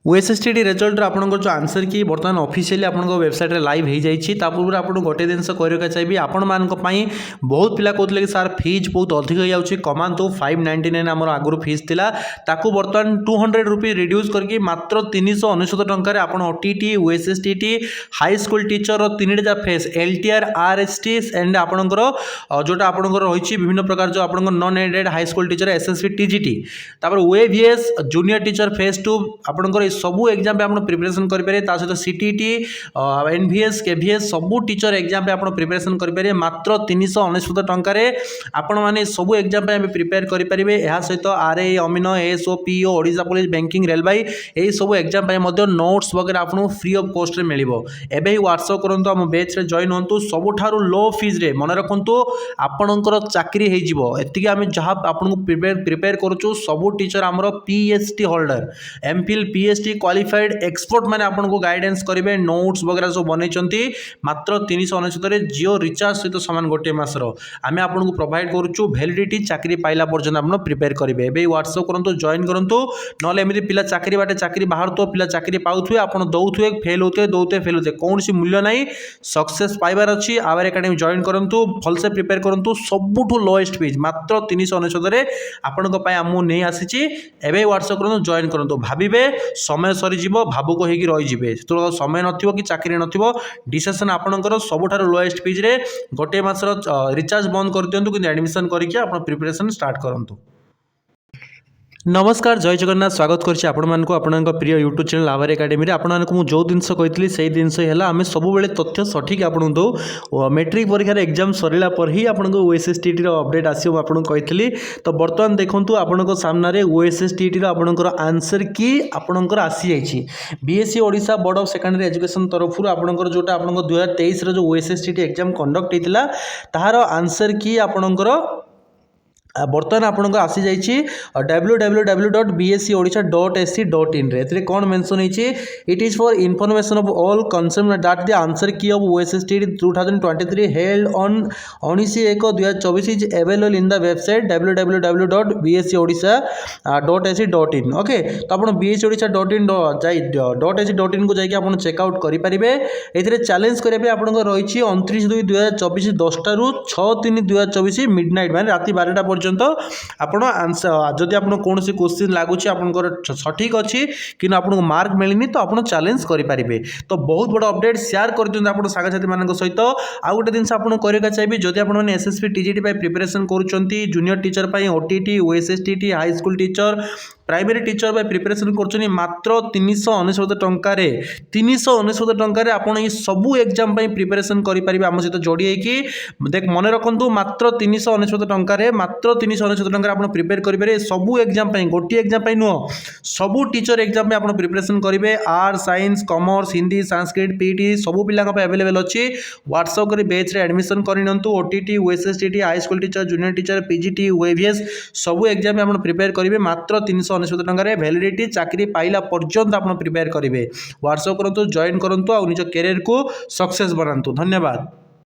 ओएसएसटीडी result आपंकर जो answer की बर्तमान ऑफिशियली आप वेबसाइट लाइव हो जाइए पूर्व आपको गोटे जिन कहना चाहिए आपण मान बहुत पिला कहते कि सार फीज बहुत अधिक हो जाऊँगी कमातु 599 आम आगुरी फीज था ताकू बर्तमान 200 रुपीज रिड्यूस करके मात्र 399 टकर आप ओटीटी ओएसएसटीटी हाई स्कूल टीचर तीनटा फेस एलटीआर आरएसटी एंड आपंकर जोटा आपंकर रही विभिन्न प्रकार जो आप non aided high school teacher SSC TGT OAVS junior teacher phase 2 आपंकर सबू एग्जाम पे आप प्रिपरेशन करेंगे सहित सीटीटी एनवीएस केवीएस सबू टीचर एग्जाम पे आप प्रिपरेशन करेंगे मात्र 399 टकर आपण मैंने सबू एग्जाम पे प्रिपेयर करेंगे यह सहित RA Amin ASO PO Odisha police banking railway यही सब एग्जाम पे नोट्स वगैरह आपको फ्री ऑफ कॉस्ट रे मिलिबो एबे व्हाट्सएप करंतु हम बैच रे जॉइन होंतु सबुठारु लो फीस रे मन रखंतु आपणकर चाकरी हे जिवो एतिके हम जहां आपनको प्रिपेयर करूछु सबु टीचर हमरो PhD holder MPhil PhD qualified expert मैंने आपको गाइडेंस करेंगे नोट्स वगैरह सब बनई मात्र 399 जियो रिचार्ज सहित सामान गोटे मासर आम आपको प्रोवाइड करुचु वैलिडिटी चाकरी पाइला पर्यंत आप प्रिपेयर करेंगे एवं व्हाट्सएप करंतु जॉइन करंतु नले एमती पिला चाकरी बाटे चाकरी बाहर तो पिला चाकरी पाउथुए आपन दउथुए फेल होते कौन मूल्य ना सक्सेस पाइबार अच्छी आवर एकेडमी जॉइन करंतु भलसे प्रिपेयर करंतु सबुठु लोएस्ट फीज मात्र 399 आपण आमु नहीं आसी एवं व्हाट्सएप करंतु जॉइन करंतु भाबिबे समय सरीज भावुक होगी रही जो समय नथिबो कि चाकरी नथिबो डिसीजन आपणकर सबुठारु लोएस्ट फीज रे गोटे मासर रिचार्ज बंद कर दियंतु कि एडमिशन करके आपण प्रिपरेशन स्टार्ट करंतु। नमस्कार जय जगन्नाथ स्वागत करछि आपण मानकु आपणक प्रिय यूट्यूब चैनल आवर एकेडमी रे आपण मानकु मु जो जिनस कहितली सेही जिनस हैला आमे सब बेले तथ्य सठिक आपण दो मैट्रिक परीक्षा रे एग्जाम सरिला पर ही आपणक ओएसएसटीटी रो अपडेट आसियो आपण कहितली तो वर्तमान देखंतु आपणक सामना रे ओएसएसटीटी रो आपणकर आंसर की आपणकर आसी जाइछि BSC Odisha board of secondary education तरफ आपणकर जोटा आपणक 2023 रो जो ओएसएसटीटी एग्जाम कंडक्ट हेतिला ताहार आंसर की आपणकर बर्तमान आपको आसी जाइए www.bscodisha.ac.in रे कौन मेंशन होइछि it is for information of all concern that the answer key of OSSTD 2023 held on 19/1/2024 is available in the website www.bscodisha.ac.in okay तो आप bscodisha.in को जाइए आप चेकआउट करेंगे ये चैलेंज करने आपको रही 29/2/2024 10 ରୁ 6/3/2024 मिडनाइट माने राति 12टा पर्यंत आपण आंसर जदि आपन कौन क्वेश्चन लगुच आपनकर सठिक अच्छी कि आपको मार्क मिलनी तो आप चैलेंज करेंगे तो बहुत बड़ा अपडेट शेयर कर दिखाते आप सांगसाथी मान सहित आउ गोटे जिन आपको चाहिए जदि आप एसएससी टीजीटी प्रिपरेशन करुँच junior teacher OTT ओएसएसटीटी high school teacher primary teacher preparation कर मात्र 399 टंकार 399 टंकार आपड़ ये सबू एग्जाम प्रिपरेशन करेंगे आम सहित जोड़ी होगी देख मन रखु मात्र 399 टंकार मात्र 399 टंकार आप प्रिपेयर करेंगे सबू एग्जाम गोटे एग्जाम नुह सबू टीचर एग्जाम आप प्रिपरेशन करेंगे arts science commerce Hindi Sanskrit PT सबू पिला अवेलेबल अच्छी व्हाट्सएप कर बैच रे एडमिशन करनी OTT ओएसएसटीटी high school teacher junior teacher PGT OAVS सबू एग्जाम आप प्रिपेयर करेंगे मात्र 399 टंकार वैलिडिटी चाकरी पाइला पर्यंत आप प्रिपेयर करेंगे व्हाट्सएप करंतु जॉइन करंतु और निज कैरियर को सक्सेस बनातु। धन्यवाद।